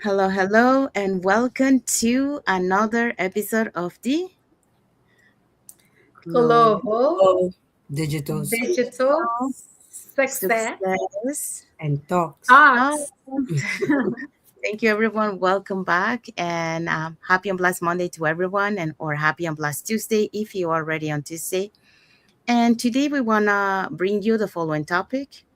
Hello, hello, and welcome to another episode of the Global Global Oh, digital digital success Success and talks. Talk. talks. Thank you, everyone. Welcome back, and happy and blessed Monday to everyone, and or happy and blessed Tuesday if you are already on Tuesday. And today we wanna bring you the following topic.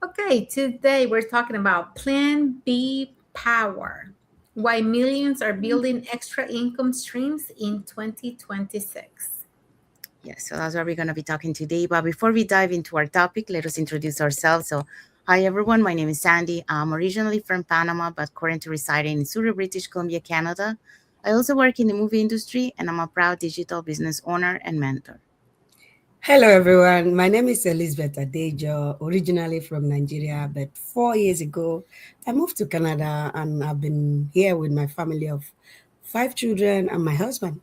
Okay, today we're talking about Plan B power. Why millions are building extra income streams in 2026. Yes, so that's what we're going to be talking today. But before we dive into our topic, let us introduce ourselves. So, hi everyone, my name is Sandy. I'm originally from Panama, but currently residing in Surrey, British Columbia, Canada. I also work in the movie industry, and I'm a proud digital business owner and mentor. Hello, everyone. My name is Elizabeth Adejo, originally from Nigeria, but 4 years ago, I moved to Canada and I've been here with my family of five children and my husband.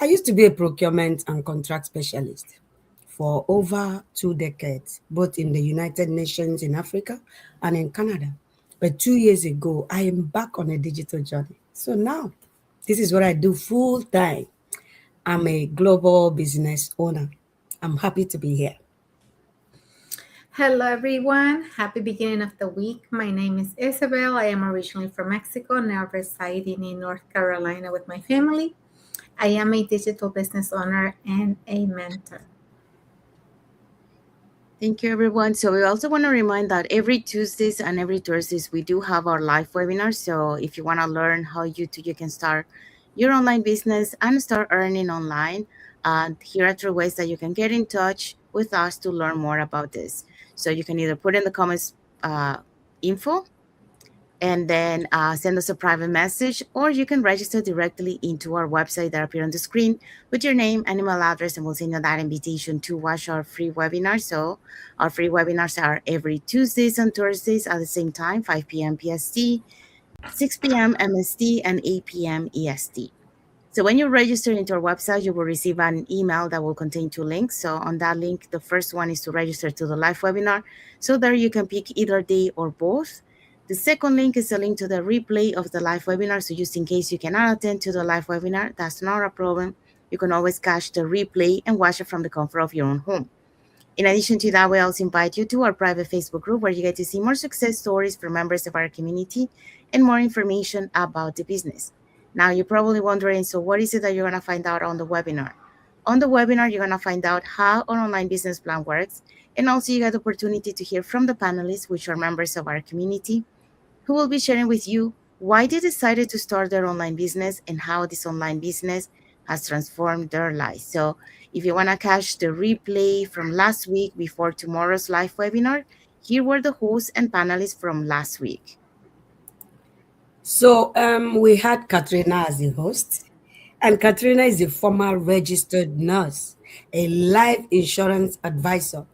I used to be a procurement and contract specialist for over 2 decades, both in the United Nations in Africa and in Canada. But 2 years ago, I am back on a digital journey. So now, this is what I do full time. I'm a global business owner. I'm happy to be here. Hello, everyone. Happy beginning of the week. My name is Isabel. I am originally from Mexico, now residing in North Carolina with my family. I am a digital business owner and a mentor. Thank you, everyone. So, we also want to remind that every Tuesdays and every Thursdays, we do have our live webinars. So, if you want to learn how you can start your online business and start earning online, here are three ways that you can get in touch with us to learn more about this. So, you can either put in the comments info and then send us a private message, or you can register directly into our website that appear on the screen with your name and email address, and we'll send you that invitation to watch our free webinar. So our free webinars are every Tuesdays and Thursdays at the same time, 5 p.m. PST, 6 p.m. MST, and 8 p.m. EST. So when you register into our website, you will receive an email that will contain two links. So on that link, the first one is to register to the live webinar. So there you can pick either day or both. The second link is a link to the replay of the live webinar. So just in case you cannot attend to the live webinar, that's not a problem. You can always catch the replay and watch it from the comfort of your own home. In addition to that, we also invite you to our private Facebook group where you get to see more success stories from members of our community and more information about the business. Now, you're probably wondering, so what is it that you're going to find out on the webinar? On the webinar, you're going to find out how an online business plan works, and also you get the opportunity to hear from the panelists, which are members of our community, who will be sharing with you why they decided to start their online business and how this online business has transformed their lives. So, if you want to catch the replay from last week before tomorrow's live webinar, here were the hosts and panelists from last week. So we had Katrina as the host, and Katrina is a former registered nurse, a life insurance advisor,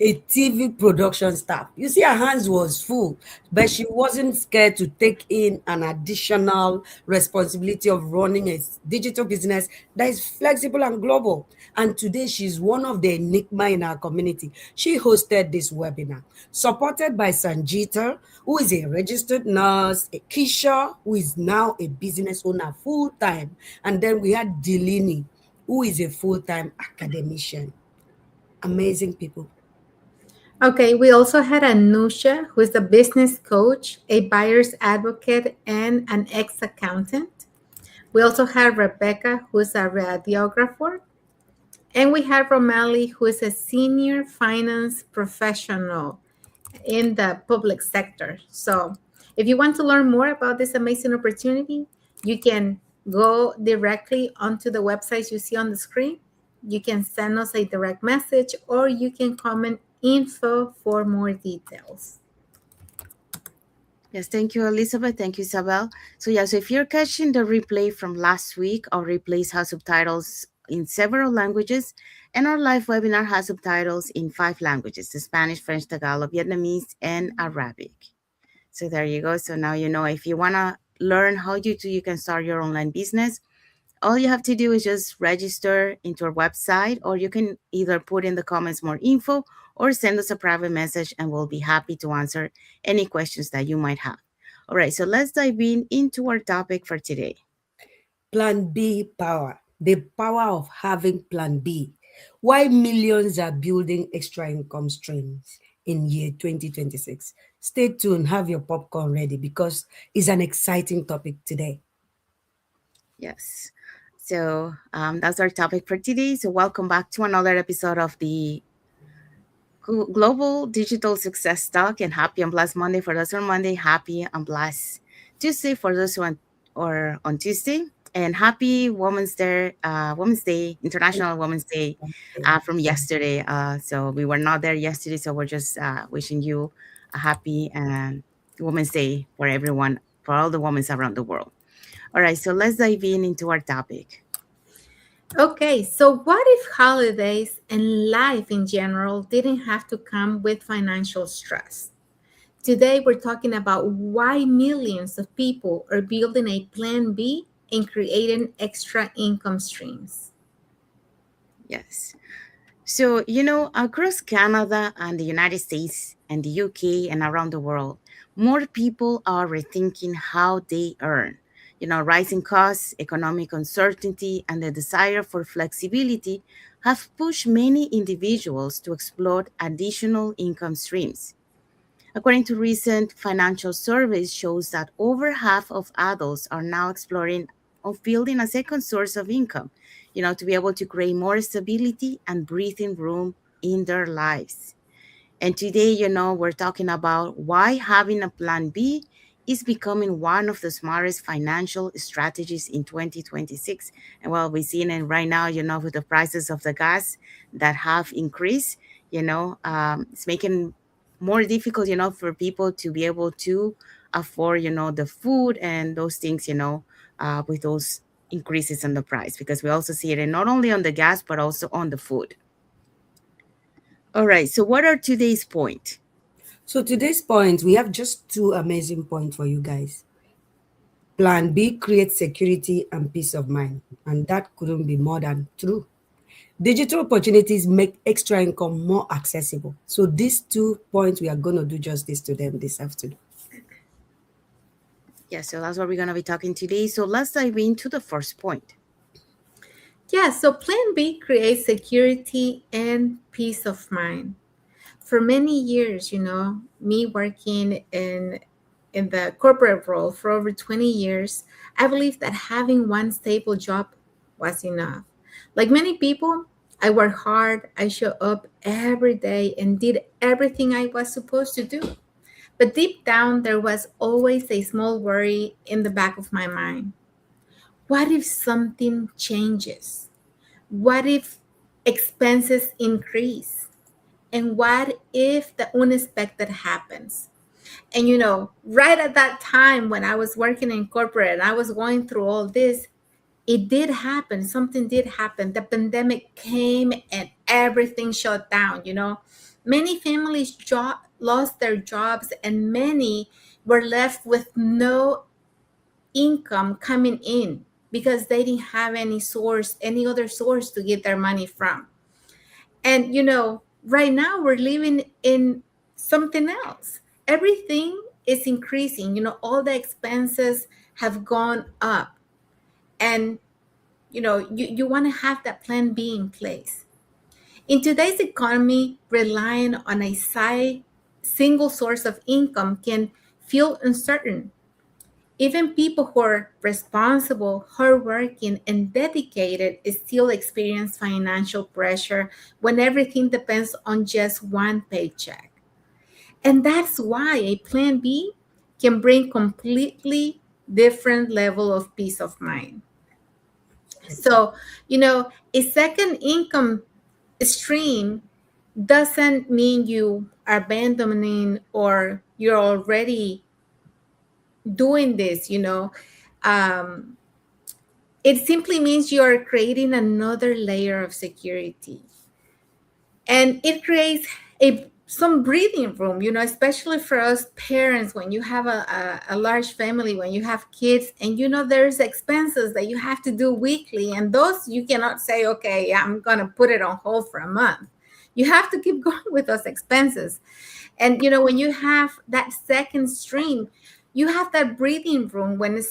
a TV production staff. You see, her hands was full, but she wasn't scared to take in an additional responsibility of running a digital business that is flexible and global. And today, she's one of the enigma in our community. She hosted this webinar, supported by Sanjita, who is a registered nurse, a Kisha, who is now a business owner full time, and then we had Delini, who is a full time academician. Amazing people. Okay, we also had Anusha, who is a business coach, a buyer's advocate, and an ex accountant. We also had Rebecca, who is a radiographer. And we have Romali, who is a senior finance professional in the public sector. So, if you want to learn more about this amazing opportunity, you can go directly onto the websites you see on the screen. You can send us a direct message or you can comment info for more details. Yes, thank you, Elizabeth. Thank you, Isabel. So if you're catching the replay from last week, our replays have subtitles in several languages, and our live webinar has subtitles in 5 languages: the Spanish, French, Tagalog, Vietnamese, and Arabic. So there you go. So now you know if you want to learn how you can start your online business, all you have to do is just register into our website, or you can either put in the comments more info or send us a private message, and we'll be happy to answer any questions that you might have. All right, so let's dive into our topic for today. Plan B power, the power of having Plan B. Why millions are building extra income streams in year 2026. Stay tuned, have your popcorn ready because it's an exciting topic today. Yes. So that's our topic for today. So welcome back to another episode of the Global Digital Success Talk, and happy and blessed Monday for those on Monday. Happy and blessed Tuesday for those who on Tuesday. And happy Women's Day, International Women's Day from yesterday. So we were not there yesterday, so we're just wishing you a happy Women's Day for everyone, for all the women around the world. All right, so let's dive into our topic. Okay, so what if holidays and life in general didn't have to come with financial stress? Today, we're talking about why millions of people are building a plan B and creating extra income streams. Yes. So, across Canada and the United States and the UK and around the world, more people are rethinking how they earn. Rising costs, economic uncertainty, and the desire for flexibility have pushed many individuals to explore additional income streams. According to recent financial surveys shows that over half of adults are now exploring of building a second source of income, to be able to create more stability and breathing room in their lives. And today, we're talking about why having a plan B is becoming one of the smartest financial strategies in 2026. And well, we're seeing it right now, with the prices of the gas that have increased, it's making more difficult, for people to be able to afford, the food and those things, with those increases in the price, because we also see it not only on the gas, but also on the food. All right. So what are today's point? So today's point, we have just two amazing points for you guys. Plan B creates security and peace of mind, and that couldn't be more than true. Digital opportunities make extra income more accessible. So these 2 points, we are going to do justice to them this afternoon. Yeah, so that's what we're going to be talking today. So let's dive into the first point. Yeah, so Plan B creates security and peace of mind. For many years, me working in the corporate world for over 20 years, I believe that having one stable job was enough. Like many people, I worked hard, I showed up every day and did everything I was supposed to do. But deep down, there was always a small worry in the back of my mind. What if something changes? What if expenses increase? And what if the unexpected happens? And right at that time when I was working in corporate and I was going through all this, it did happen. Something did happen. The pandemic came and everything shut down. Many families lost their jobs and many were left with no income coming in because they didn't have any other source to get their money from. And right now we're living in something else. Everything is increasing. All the expenses have gone up. And you want to have that plan B in place. In today's economy, relying on a single source of income can feel uncertain. Even people who are responsible, hardworking, and dedicated still experience financial pressure when everything depends on just one paycheck. And that's why a plan B can bring completely different level of peace of mind. So, a second income stream doesn't mean you are abandoning or you're already doing this, Um, it simply means you are creating another layer of security. And it creates some breathing room, especially for us parents when you have a large family, when you have kids, and there's expenses that you have to do weekly, and those you cannot say, okay, I'm gonna put it on hold for a month. You have to keep going with those expenses. And when you have that second stream, You have that breathing room when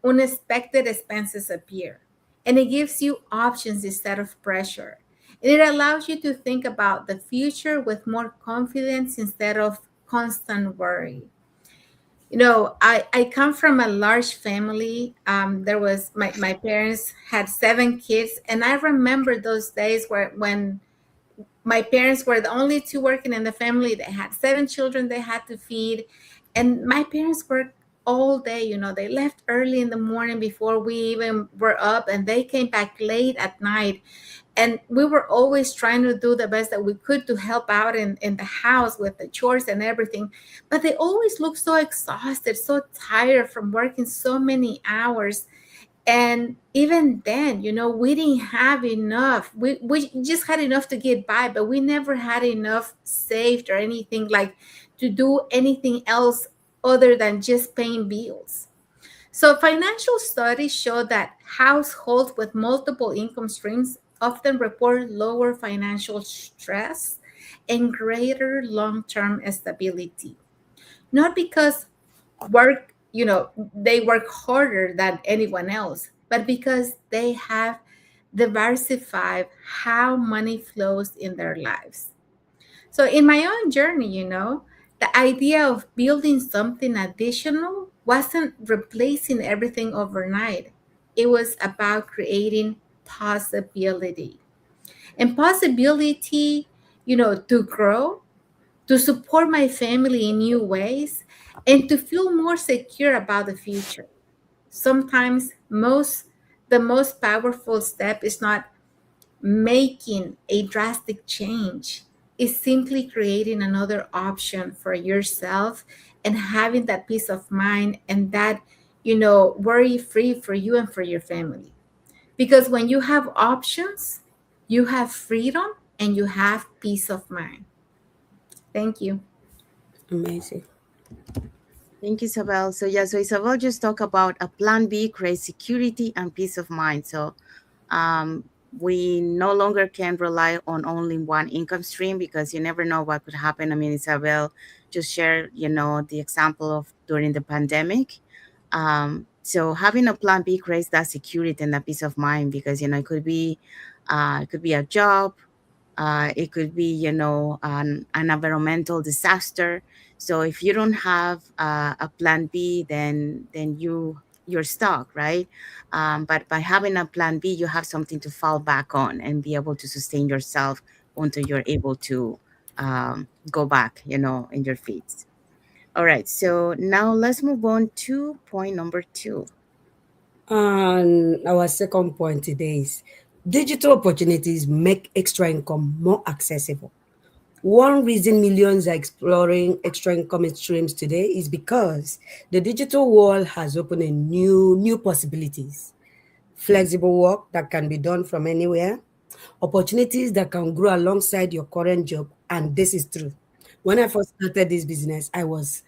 unexpected expenses appear. And it gives you options instead of pressure. And it allows you to think about the future with more confidence instead of constant worry. I come from a large family. There was my parents had 7 kids, and I remember those days when my parents were the only two working in the family. They had 7 children they had to feed, and my parents worked all day. They left early in the morning before we even were up, and they came back late at night. And we were always trying to do the best that we could to help out in the house with the chores and everything. But they always looked so exhausted, so tired from working so many hours. And even then, we didn't have enough. We just had enough to get by, but we never had enough saved or anything like to do anything else other than just paying bills. So financial studies show that households with multiple income streams often report lower financial stress and greater long-term stability. Not because they work harder than anyone else, but because they have diversified how money flows in their lives. So in my own journey, the idea of building something additional wasn't replacing everything overnight. It was about creating possibility. And possibility, to grow, to support my family in new ways, and to feel more secure about the future. Sometimes the most powerful step is not making a drastic change, is simply creating another option for yourself and having that peace of mind and that worry free for you and for your family. Because when you have options, you have freedom and you have peace of mind. Thank you. Amazing. Thank you, Isabel. So yeah, so Isabel just talked about a plan B creates security and peace of mind. So um, we no longer can rely on only one income stream because you never know what could happen. I mean, Isabel just shared, the example of during the pandemic. So having a plan B creates that security and that peace of mind because it could be a job, it could be, an environmental disaster. So if you don't have a plan B, then you're stuck, right? But by having a plan B, you have something to fall back on and be able to sustain yourself until you're able to go back, in your feet. All right. So now let's move on to point number two. And our second point today is digital opportunities make extra income more accessible. One reason millions are exploring extra income streams today is because the digital world has opened a new possibilities. Flexible work that can be done from anywhere, opportunities that can grow alongside your current job. And this is true. When I first started this business, I was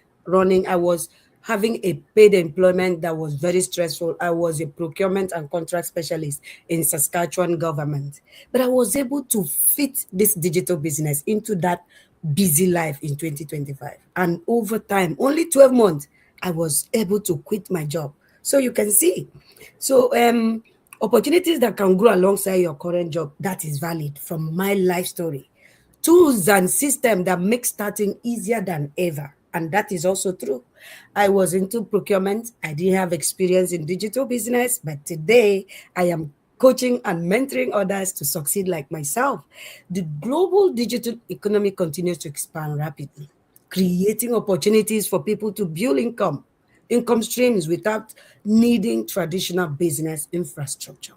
having a paid employment that was very stressful. I was a procurement and contract specialist in Saskatchewan government. But I was able to fit this digital business into that busy life in 2025. And over time, only 12 months, I was able to quit my job. So you can see. So opportunities that can grow alongside your current job, that is valid from my life story. Tools and system that make starting easier than ever. And that is also true. I was into procurement. I didn't have experience in digital business, but today I am coaching and mentoring others to succeed like myself. The global digital economy continues to expand rapidly, creating opportunities for people to build income streams without needing traditional business infrastructure.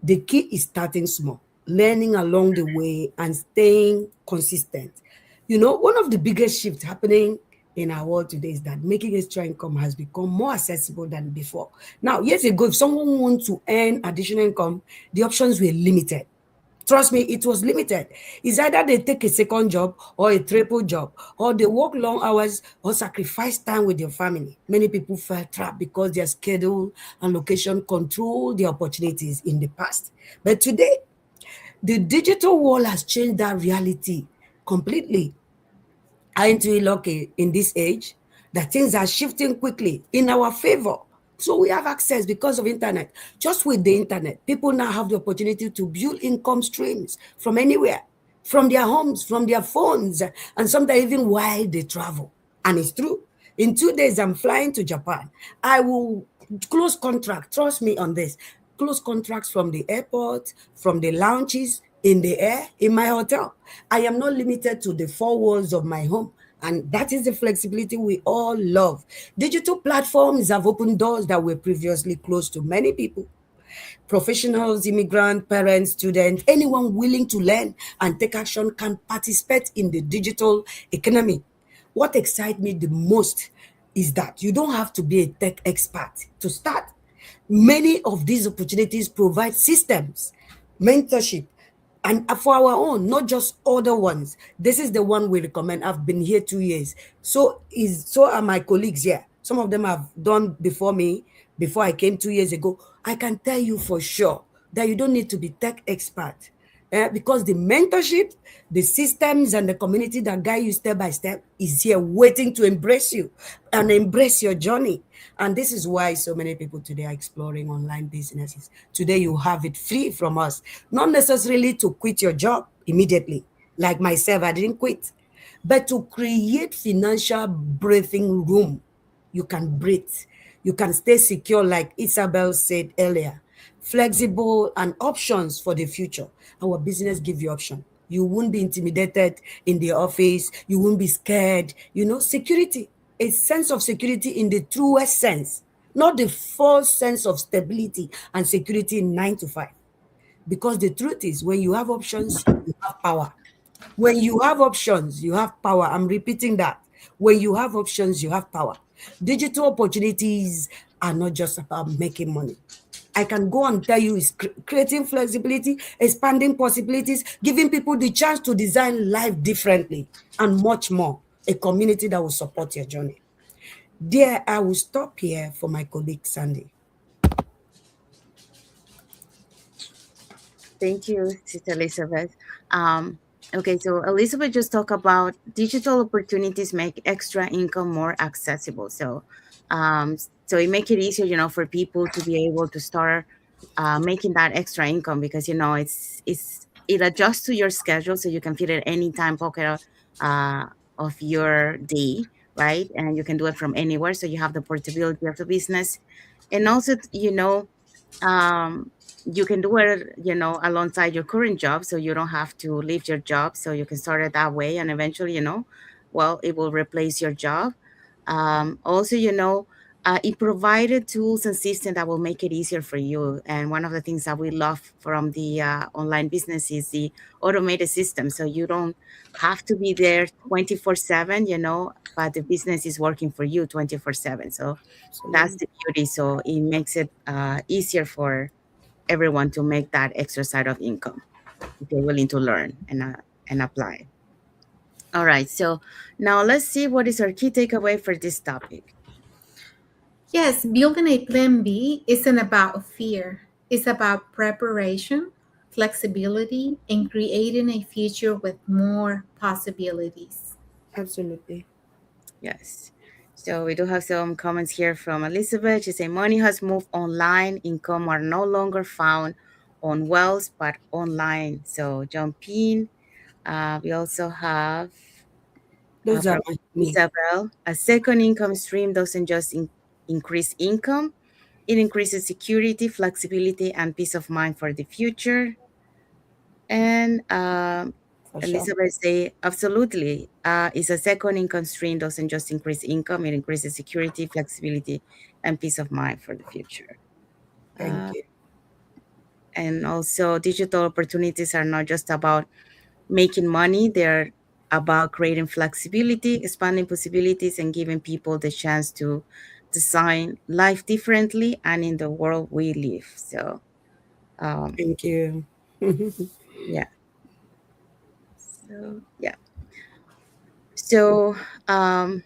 The key is starting small, learning along the way, and staying consistent. One of the biggest shifts happening in our world today is that making extra income has become more accessible than before. Now, years ago, if someone wants to earn additional income, the options were limited. Trust me, it was limited. It's either they take a second job or a triple job, or they work long hours or sacrifice time with their family. Many people felt trapped because their schedule and location control their opportunities in the past. But today, the digital world has changed that reality completely. Aren't we lucky in this age? that things are shifting quickly in our favor. So we have access because of internet. Just with the internet, people now have the opportunity to build income streams from anywhere, from their homes, from their phones, and sometimes even while they travel. And it's true. In 2 days, I'm flying to Japan. I will close contract. Trust me on this. Close contracts from the airport, from the lounges, in the air, in my hotel. I am not limited to the four walls of my home. And that is the flexibility we all love. Digital platforms have opened doors that were previously closed to many people. Professionals, immigrant, parents, students, anyone willing to learn and take action can participate in the digital economy. What excites me the most is that you don't have to be a tech expert to start. Many of these opportunities provide systems, mentorship, and for our own, not just other ones. This is the one we recommend. I've been here 2 years. So are my colleagues here. Some of them have done before me, before I came 2 years ago. I can tell you for sure that you don't need to be tech expert. Because the mentorship, the systems, and the community that guide you step by step is here waiting to embrace you and embrace your journey. And this is why so many people today are exploring online businesses. Today, you have it free from us, not necessarily to quit your job immediately. Like myself, I didn't quit, but to create financial breathing room. You can breathe, you can stay secure, like Isabel said earlier, flexible and options for the future. Our business give you option. You won't be intimidated in the office. You won't be scared. Security, a sense of security in the truest sense, not the false sense of stability and security in 9 to 5. Because the truth is, when you have options, you have power. When you have options, you have power. I'm repeating that. When you have options, you have power. Digital opportunities are not just about making money. I can go and tell you, it's creating flexibility, expanding possibilities, giving people the chance to design life differently, and much more. A community that will support your journey. There, I will stop here for my colleague Sandy. Thank you, Sister Elizabeth. Um, okay, so Elizabeth just talked about digital opportunities make extra income more accessible. So it make it easier, for people to be able to start making that extra income because it adjusts to your schedule, so you can fit it any time pocket uh, of your day, right? And you can do it from anywhere, so you have the portability of the business, and also, um, you can do it, alongside your current job, so you don't have to leave your job, so you can start it that way, and eventually, well, it will replace your job. Also, it provided tools and systems that will make it easier for you. And one of the things that we love from the online business is the automated system, so you don't have to be there 24/7, but the business is working for you 24/7. So that's Absolutely. the beauty. So it makes it easier for everyone to make that extra side of income if they're willing to learn and apply. All right. So now let's see what is our key takeaway for this topic. Yes, building a plan B isn't about fear, it's about preparation, flexibility, and creating a future with more possibilities. Absolutely. Yes. So we do have some comments here from Elizabeth. She said, money has moved online. Income are no longer found on wells, but online. So jump in. We also have Those are from me. Isabel, a second income stream doesn't just increase income, it increases security, flexibility, and peace of mind for the future. And For sure. Elizabeth say, absolutely. It's a second income stream doesn't just increase income, it increases security, flexibility, and peace of mind for the future. Thank Uh, you. and also, digital opportunities are not just about making money, they're about creating flexibility, expanding possibilities, and giving people the chance to design life differently and in the world we live. So, um, Thank you. yeah. So, yeah. So, um,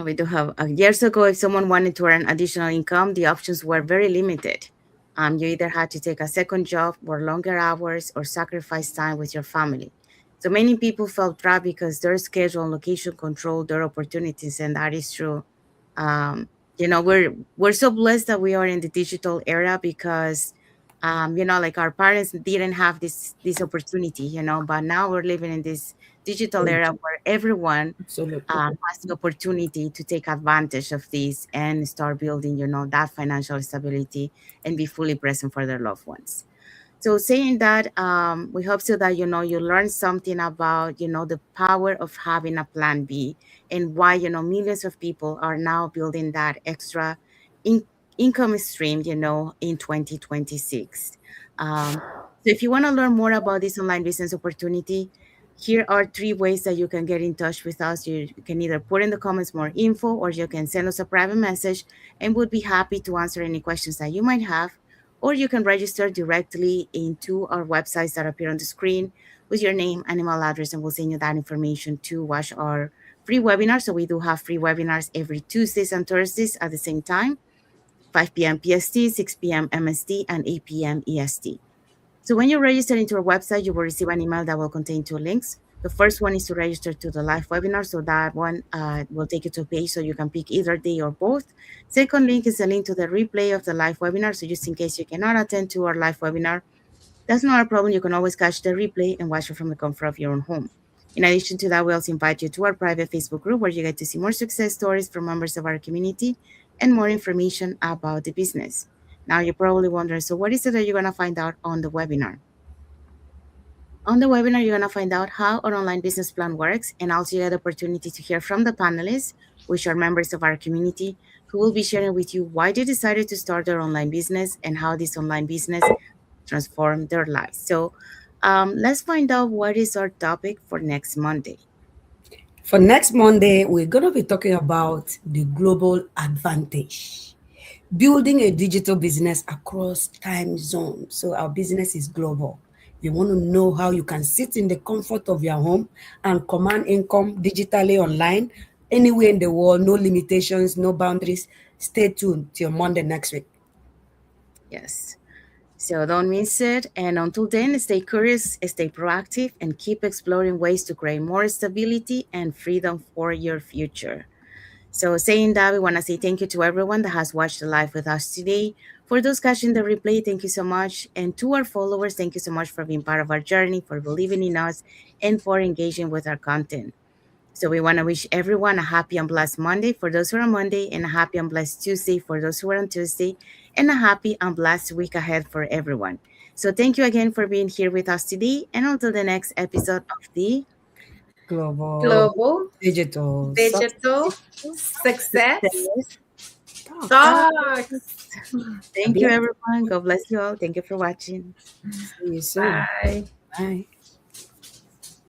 we do have years ago, if someone wanted to earn additional income, the options were very limited. You either had to take a second job, work longer hours, or sacrifice time with your family. So many people felt trapped because their schedule and location control their opportunities, and that is true. Um, we're so blessed that we are in the digital era because, like our parents didn't have this opportunity, but now we're living in this digital Very era true. where everyone Absolutely. has the opportunity to take advantage of this and start building, that financial stability and be fully present for their loved ones. So saying that, we hope so that you learn something about the power of having a plan B, and why millions of people are now building that extra in- income stream in 2026. So if you want to learn more about this online business opportunity, here are three ways that you can get in touch with us. You can either put in the comments more info, or you can send us a private message, and we'll be happy to answer any questions that you might have. Or you can register directly into our websites that appear on the screen with your name and email address, and we'll send you that information to watch our free webinars. So we do have free webinars every Tuesdays and Thursdays at the same time, 5 p.m. PST, 6 p.m. MST, and 8 p.m. EST. So when you register into our website, you will receive an email that will contain two links. The first one is to register to the live webinar. So that one will take you to a page so you can pick either day or both. Second link is a link to the replay of the live webinar. So just in case you cannot attend to our live webinar, that's not a problem. You can always catch the replay and watch it from the comfort of your own home. In addition to that, we also invite you to our private Facebook group where you get to see more success stories from members of our community and more information about the business. Now, you're probably wondering, so what is it that you're going to find out on the webinar? On the webinar, you're going to find out how our online business plan works, and also you get the opportunity to hear from the panelists, which are members of our community, who will be sharing with you why they decided to start their online business and how this online business transformed their lives. So let's find out what is our topic for next Monday. For next Monday, we're going to be talking about the global advantage, building a digital business across time zones. So our business is global. You want to know how you can sit in the comfort of your home and command income digitally online, anywhere in the world, no limitations, no boundaries. Stay tuned till Monday next week. Yes. So don't miss it. And until then, stay curious, stay proactive, and keep exploring ways to create more stability and freedom for your future. So, saying that, we want to say thank you to everyone that has watched the live with us today. For those catching the replay, thank you so much. And to our followers, thank you so much for being part of our journey, for believing in us, and for engaging with our content. So, we want to wish everyone a happy and blessed Monday for those who are on Monday, and a happy and blessed Tuesday for those who are on Tuesday, and a happy and blessed week ahead for everyone. So, thank you again for being here with us today. And until the next episode of the Global Global digital digital success Success talk. talks. Thank you, everyone. God bless you all. Thank you for watching. See you soon. Bye. Bye.